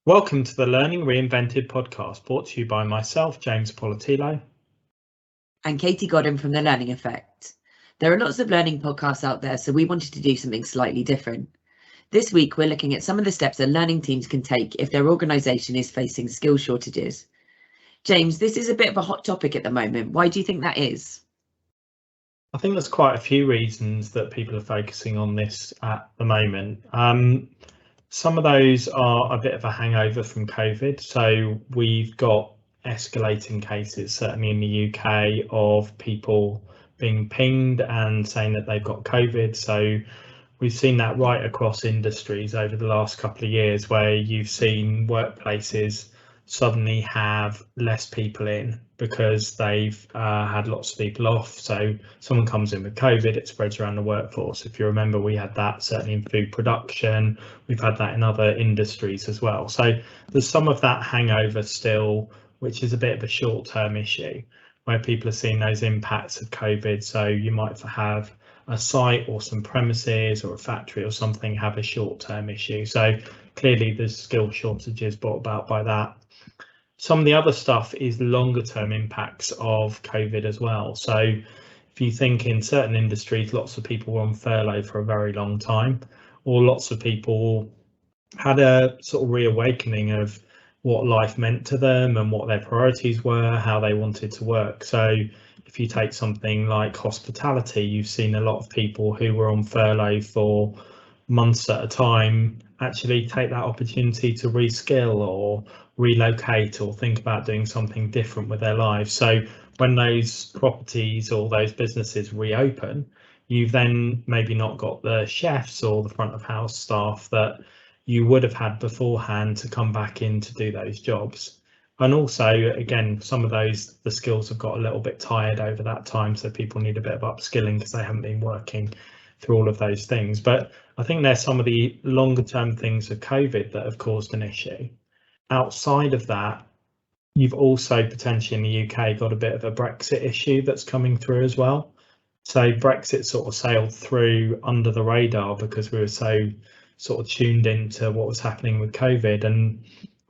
Welcome to the Learning Reinvented Podcast, brought to you by myself, James Poletyllo. And Katie Godden from The Learning Effect. There are lots of learning podcasts out there, so we wanted to do something slightly different. This week, we're looking at some of the steps that learning teams can take if their organisation is facing skill shortages. James, this is a bit of a hot topic at the moment. Why do you think that is? I think there's quite a few reasons that people are focusing on this at the moment. Some of those are a bit of a hangover from COVID. So we've got escalating cases, certainly in the UK, of people being pinged and saying that they've got COVID. So we've seen that right across industries over the last couple of years, where you've seen workplaces suddenly have less people in because they've had lots of people off. So someone comes in with COVID, it spreads around the workforce. If you remember, we had that certainly in food production. We've had that in other industries as well. So there's some of that hangover still, which is a bit of a short-term issue where people are seeing those impacts of COVID. So you might have a site or some premises or a factory or something have a short-term issue. So clearly there's skill shortages brought about by that. Some of the other stuff is longer term impacts of COVID as well. So if you think in certain industries, lots of people were on furlough for a very long time, or lots of people had a sort of reawakening of what life meant to them and what their priorities were, how they wanted to work. So if you take something like hospitality, you've seen a lot of people who were on furlough for months at a time actually take that opportunity to reskill or relocate or think about doing something different with their lives. So when those properties or those businesses reopen, you've then maybe not got the chefs or the front of house staff that you would have had beforehand to come back in to do those jobs. And also, again, some of the skills have got a little bit tired over that time, so people need a bit of upskilling because they haven't been working through all of those things. But I think there's some of the longer term things of COVID that have caused an issue. Outside of that, you've also potentially in the UK got a bit of a Brexit issue that's coming through as well. So Brexit sort of sailed through under the radar because we were so sort of tuned into what was happening with COVID. And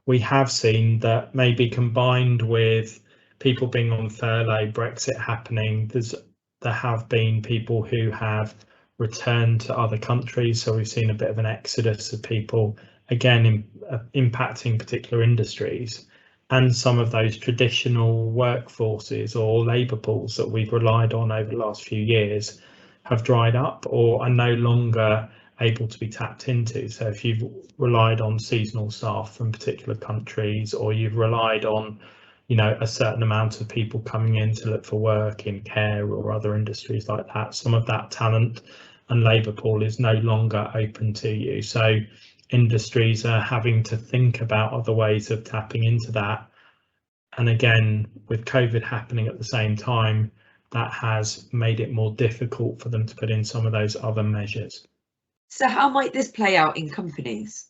we have seen that maybe combined with people being on furlough, Brexit happening, there have been people who have returned to other countries. So we've seen a bit of an exodus of people, again, impacting particular industries. And some of those traditional workforces or labour pools that we've relied on over the last few years have dried up or are no longer able to be tapped into. So if you've relied on seasonal staff from particular countries, or you've relied on, a certain amount of people coming in to look for work in care or other industries like that, some of that talent and labour pool is no longer open to you. So industries are having to think about other ways of tapping into that. And again, with COVID happening at the same time, that has made it more difficult for them to put in some of those other measures. So how might this play out in companies?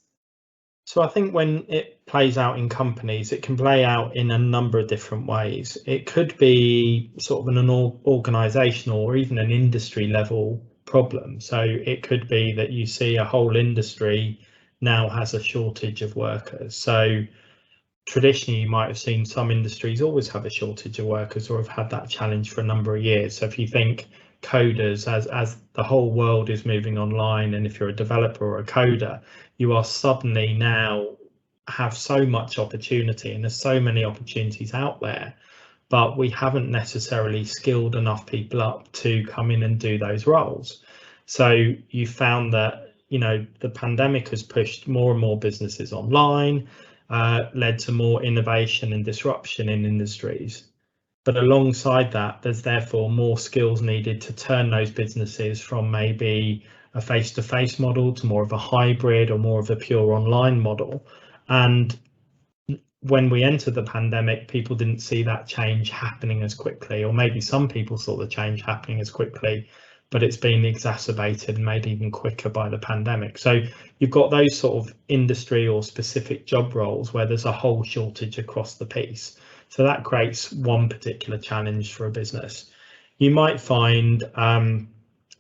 So I think when it plays out in companies, it can play out in a number of different ways. It could be sort of an organisational or even an industry level problem. So it could be that you see a whole industry now has a shortage of workers. So traditionally, you might have seen some industries always have a shortage of workers or have had that challenge for a number of years. So if you think coders, as the whole world is moving online, and if you're a developer or a coder, you are suddenly now have so much opportunity, and there's so many opportunities out there, but we haven't necessarily skilled enough people up to come in and do those roles. So you found that, the pandemic has pushed more and more businesses online, led to more innovation and disruption in industries. But alongside that, there's therefore more skills needed to turn those businesses from maybe a face-to-face model to more of a hybrid or more of a pure online model. And when we entered the pandemic, people didn't see that change happening as quickly, or maybe some people saw the change happening as quickly, but it's been exacerbated and made even quicker by the pandemic. So you've got those sort of industry or specific job roles where there's a whole shortage across the piece. So that creates one particular challenge for a business. You might find,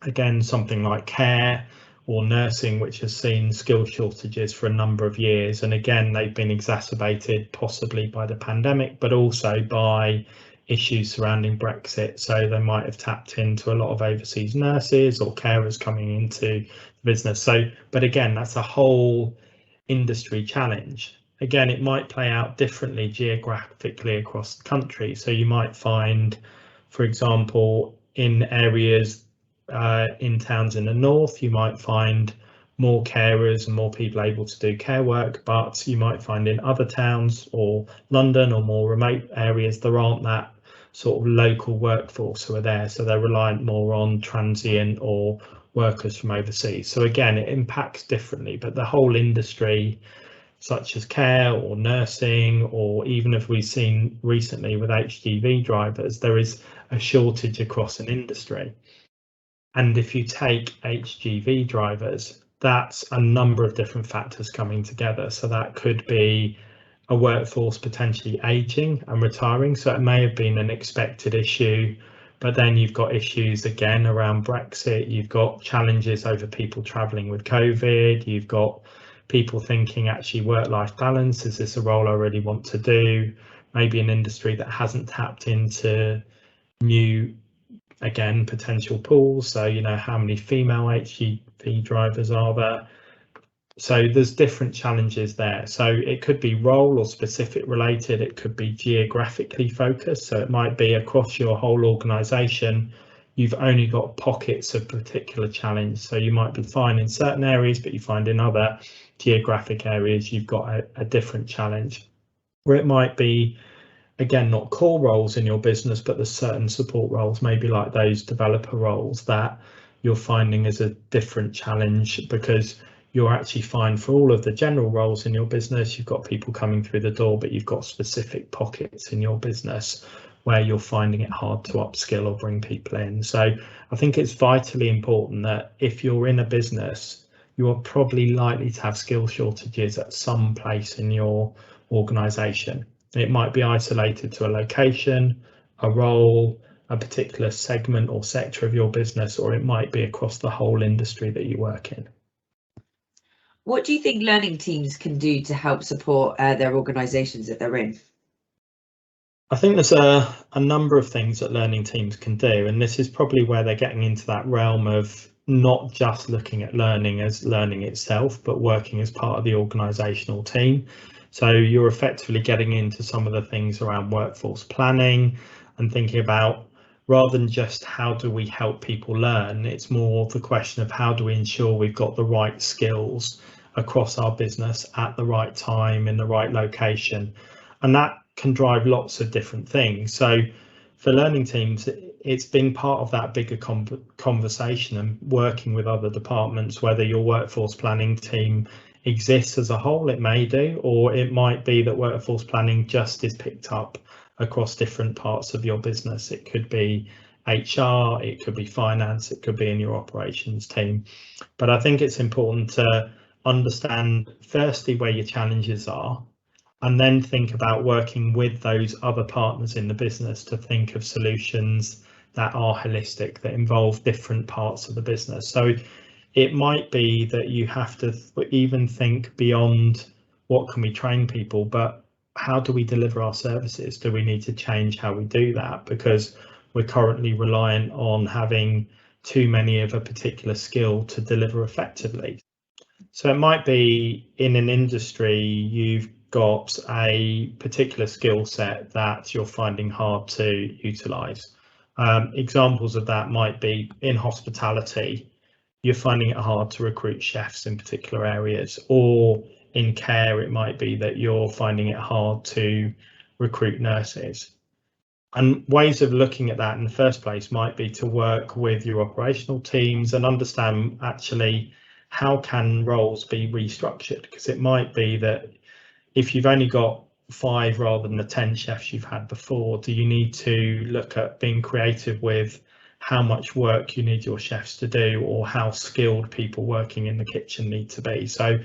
again, something like care, or nursing, which has seen skill shortages for a number of years. And again, they've been exacerbated possibly by the pandemic, but also by issues surrounding Brexit. So they might have tapped into a lot of overseas nurses or carers coming into the business. So, but again, that's a whole industry challenge. Again, it might play out differently geographically across the country. So you might find, for example, in areas in towns in the north, you might find more carers and more people able to do care work, but you might find in other towns or London or more remote areas, there aren't that sort of local workforce who are there. So they're reliant more on transient or workers from overseas. So again, it impacts differently, but the whole industry, such as care or nursing, or even if we've seen recently with HGV drivers, there is a shortage across an industry. And if you take HGV drivers, that's a number of different factors coming together. So that could be a workforce potentially aging and retiring. So it may have been an expected issue, but then you've got issues again around Brexit. You've got challenges over people traveling with COVID. You've got people thinking, actually, work-life balance, is this a role I really want to do? Maybe an industry that hasn't tapped into new, again, potential pools. So, you know, how many female HGV drivers are there? So there's different challenges there. So it could be role or specific related. It could be geographically focused. So it might be across your whole organisation, you've only got pockets of particular challenge. So you might be fine in certain areas, but you find in other geographic areas, you've got a different challenge. Where it might be, again, not core roles in your business, but there's certain support roles, maybe like those developer roles, that you're finding as a different challenge, because you're actually fine for all of the general roles in your business. You've got people coming through the door, but you've got specific pockets in your business where you're finding it hard to upskill or bring people in. So I think it's vitally important that if you're in a business, you are probably likely to have skill shortages at some place in your organisation. It might be isolated to a location, a role, a particular segment or sector of your business, or it might be across the whole industry that you work in. What do you think learning teams can do to help support their organisations that they're in? I think there's a number of things that learning teams can do, and this is probably where they're getting into that realm of not just looking at learning as learning itself, but working as part of the organisational team. So you're effectively getting into some of the things around workforce planning and thinking about, rather than just how do we help people learn, it's more the question of how do we ensure we've got the right skills across our business at the right time in the right location. And that can drive lots of different things. So for learning teams, it's being part of that bigger conversation and working with other departments, whether your workforce planning team exists as a whole, it may do, or it might be that workforce planning just is picked up across different parts of your business. It could be HR, it could be finance, it could be in your operations team. But I think it's important to understand firstly where your challenges are, and then think about working with those other partners in the business to think of solutions that are holistic, that involve different parts of the business. So it might be that you have to even think beyond what can we train people, but how do we deliver our services? Do we need to change how we do that? Because we're currently reliant on having too many of a particular skill to deliver effectively. So it might be in an industry, you've got a particular skill set that you're finding hard to utilise. Examples of that might be in hospitality, you're finding it hard to recruit chefs in particular areas, or in care, it might be that you're finding it hard to recruit nurses. And ways of looking at that in the first place might be to work with your operational teams and understand actually how can roles be restructured, because it might be that if you've only got 5 rather than the 10 chefs you've had before, do you need to look at being creative with how much work you need your chefs to do, or how skilled people working in the kitchen need to be? So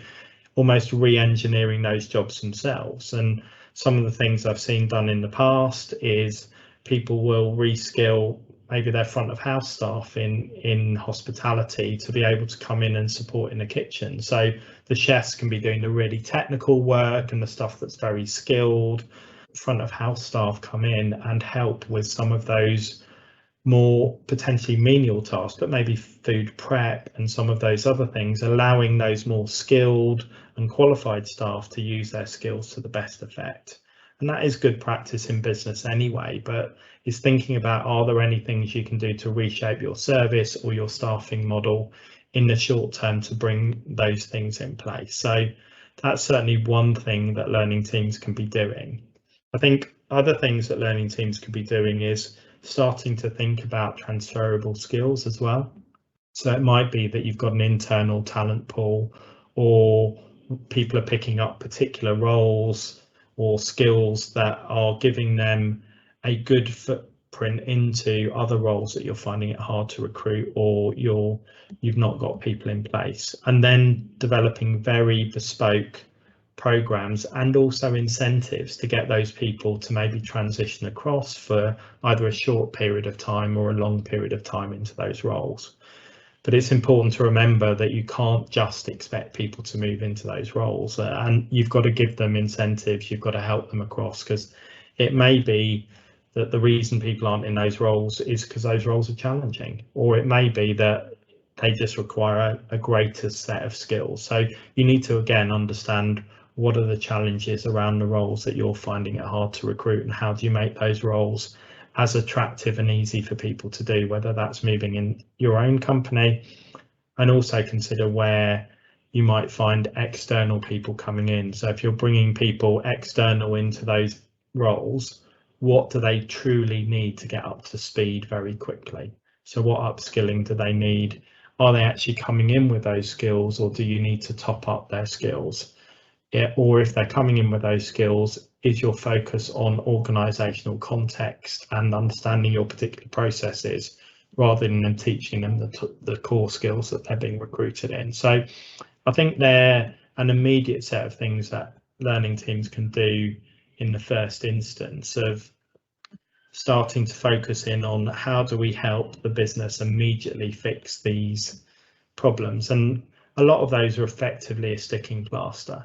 almost re-engineering those jobs themselves. And some of the things I've seen done in the past is people will reskill maybe their front of house staff in hospitality to be able to come in and support in the kitchen. So the chefs can be doing the really technical work and the stuff that's very skilled. Front of house staff come in and help with some of those more potentially menial tasks, but maybe food prep and some of those other things, allowing those more skilled and qualified staff to use their skills to the best effect. And that is good practice in business anyway, but it's thinking about, are there any things you can do to reshape your service or your staffing model in the short term to bring those things in place? So that's certainly one thing that learning teams can be doing. I think other things that learning teams can be doing is starting to think about transferable skills as well. So it might be that you've got an internal talent pool, or people are picking up particular roles or skills that are giving them a good footprint into other roles that you're finding it hard to recruit, or you've not got people in place, and then developing very bespoke programs and also incentives to get those people to maybe transition across for either a short period of time or a long period of time into those roles. But it's important to remember that you can't just expect people to move into those roles, and you've got to give them incentives, you've got to help them across, because it may be that the reason people aren't in those roles is because those roles are challenging, or it may be that they just require a greater set of skills. So you need to, again, understand what are the challenges around the roles that you're finding it hard to recruit, and how do you make those roles as attractive and easy for people to do, whether that's moving in your own company, and also consider where you might find external people coming in. So if you're bringing people external into those roles, what do they truly need to get up to speed very quickly? So what upskilling do they need? Are they actually coming in with those skills, or do you need to top up their skills? Or if they're coming in with those skills, is your focus on organisational context and understanding your particular processes, rather than teaching them the core skills that they're being recruited in? So I think they're an immediate set of things that learning teams can do in the first instance, of starting to focus in on how do we help the business immediately fix these problems. And a lot of those are effectively a sticking plaster,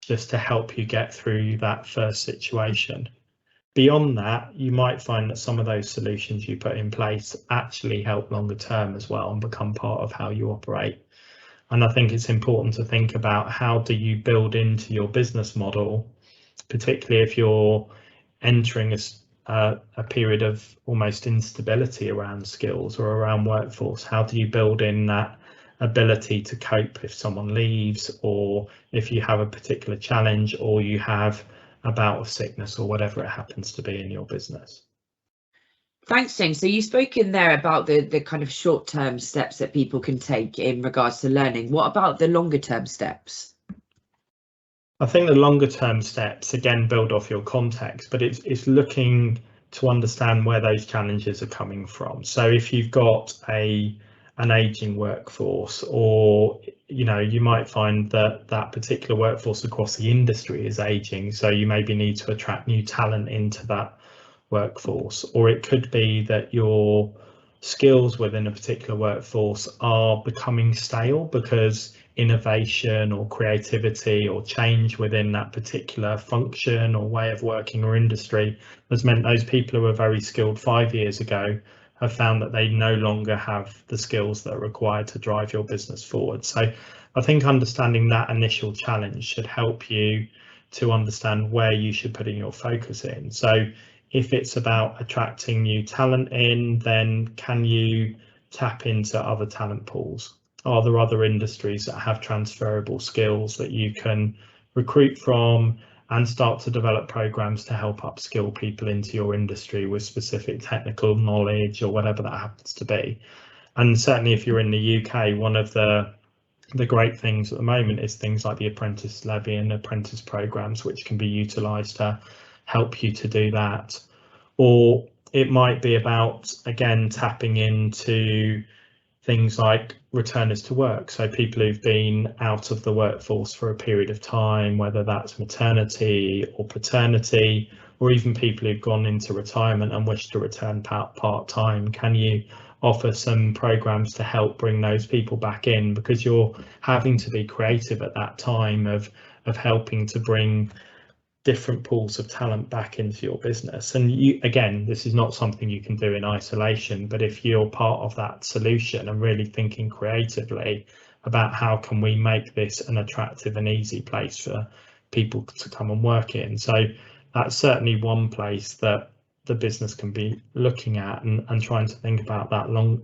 just to help you get through that first situation. Beyond that, you might find that some of those solutions you put in place actually help longer term as well and become part of how you operate. And I think it's important to think about, how do you build into your business model, particularly if you're entering a period of almost instability around skills or around workforce. How do you build in that ability to cope if someone leaves, or if you have a particular challenge, or you have a bout of sickness, or whatever it happens to be in your business? Thanks, James. So you spoke in there about the kind of short-term steps that people can take in regards to learning. What about the longer-term steps? I think the longer term steps, again, build off your context, but it's looking to understand where those challenges are coming from. So if you've got an aging workforce, or you might find that that particular workforce across the industry is aging, so you maybe need to attract new talent into that workforce. Or it could be that your skills within a particular workforce are becoming stale because innovation or creativity or change within that particular function or way of working or industry has meant those people who were very skilled 5 years ago have found that they no longer have the skills that are required to drive your business forward. So I think understanding that initial challenge should help you to understand where you should put in your focus in. So if it's about attracting new talent in, then can you tap into other talent pools? Are there other industries that have transferable skills that you can recruit from, and start to develop programs to help upskill people into your industry with specific technical knowledge or whatever that happens to be? And certainly if you're in the UK, one of the great things at the moment is things like the apprentice levy and apprentice programs, which can be utilised to help you to do that. Or it might be about, again, tapping into things like returners to work, so people who've been out of the workforce for a period of time, whether that's maternity or paternity, or even people who've gone into retirement and wish to return part-time? Can you offer some programs to help bring those people back in, because you're having to be creative at that time of helping to bring different pools of talent back into your business. And you, again, this is not something you can do in isolation, but if you're part of that solution and really thinking creatively about how can we make this an attractive and easy place for people to come and work in. So that's certainly one place that the business can be looking at and trying to think about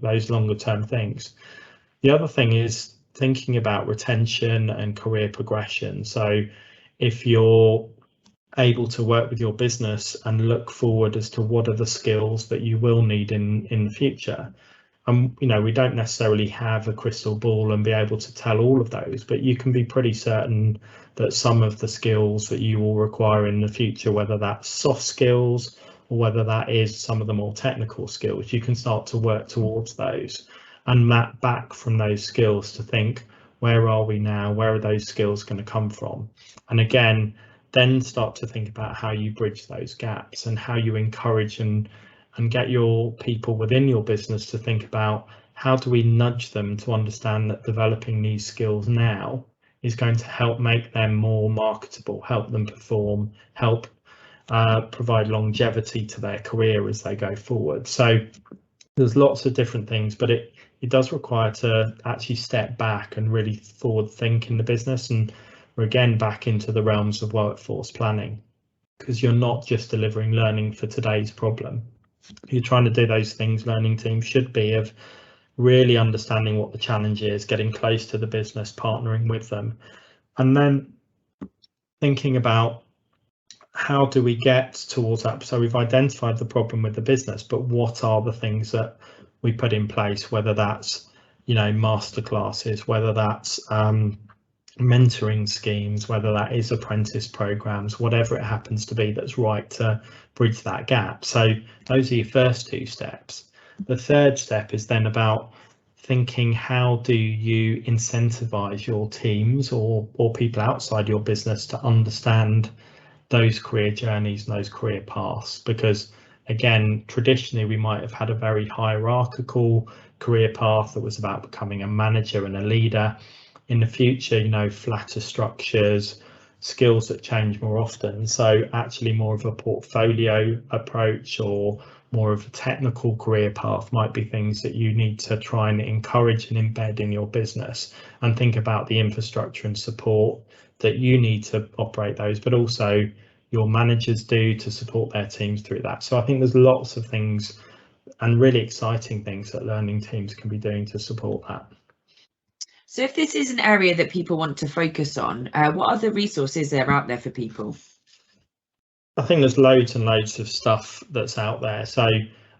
those longer term things. The other thing is thinking about retention and career progression. So if you're able to work with your business and look forward as to what are the skills that you will need in the future. We don't necessarily have a crystal ball and be able to tell all of those, but you can be pretty certain that some of the skills that you will require in the future, whether that's soft skills or whether that is some of the more technical skills, you can start to work towards those and map back from those skills to think, where are we now? Where are those skills going to come from? And again, then start to think about how you bridge those gaps and how you encourage and get your people within your business to think about how do we nudge them to understand that developing these skills now is going to help make them more marketable, help them perform, help provide longevity to their career as they go forward. So there's lots of different things, but it does require to actually step back and really forward think in the business. And we're again back into the realms of workforce planning, because you're not just delivering learning for today's problem. You're trying to do those things learning teams should be, of really understanding what the challenge is, getting close to the business, partnering with them, and then thinking about how do we get towards that. So we've identified the problem with the business, but what are the things that we put in place, whether that's masterclasses, whether that's mentoring schemes, whether that is apprentice programs, whatever it happens to be that's right to bridge that gap. So those are your first two steps. The third step is then about thinking, how do you incentivize your teams or people outside your business to understand those career journeys and those career paths? Because again, traditionally we might have had a very hierarchical career path that was about becoming a manager and a leader. In the future, flatter structures, skills that change more often. So actually more of a portfolio approach or more of a technical career path might be things that you need to try and encourage and embed in your business, and think about the infrastructure and support that you need to operate those, but also your managers do to support their teams through that. So I think there's lots of things and really exciting things that learning teams can be doing to support that. So if this is an area that people want to focus on, what other resources are out there for people? I think there's loads and loads of stuff that's out there. So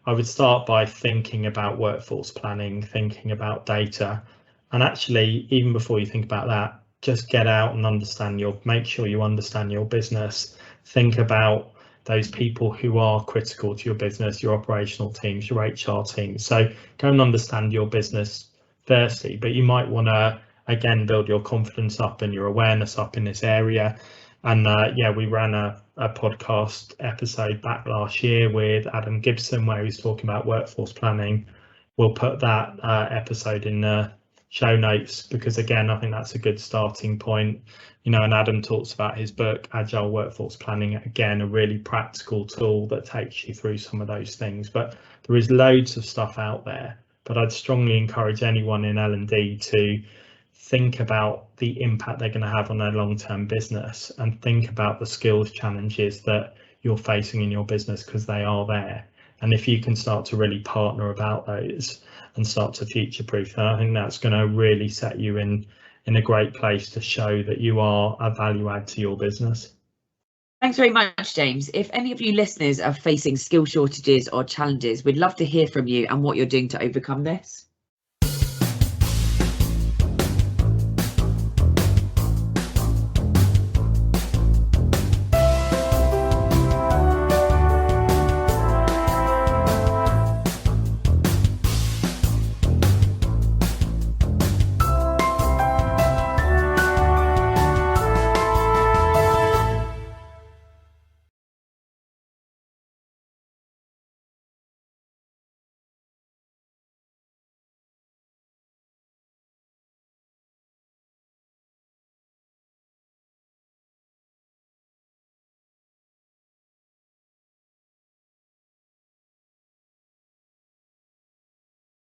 I would start by thinking about workforce planning, thinking about data, and actually, even before you think about that, just get out and make sure you understand your business. Think about those people who are critical to your business, your operational teams, your HR teams. So go and understand your business firstly, but you might want to again build your confidence up and your awareness up in this area. And we ran a podcast episode back last year with Adam Gibson where he's talking about workforce planning. We'll put that episode in the show notes, because again, I think that's a good starting point. And Adam talks about his book Agile Workforce Planning, again a really practical tool that takes you through some of those things. But there is loads of stuff out there. But I'd strongly encourage anyone in L&D to think about the impact they're going to have on their long-term business, and think about the skills challenges that you're facing in your business, because they are there. And if you can start to really partner about those and start to future-proof, then I think that's going to really set you in a great place to show that you are a value add to your business. Thanks very much, James. If any of you listeners are facing skill shortages or challenges, we'd love to hear from you and what you're doing to overcome this.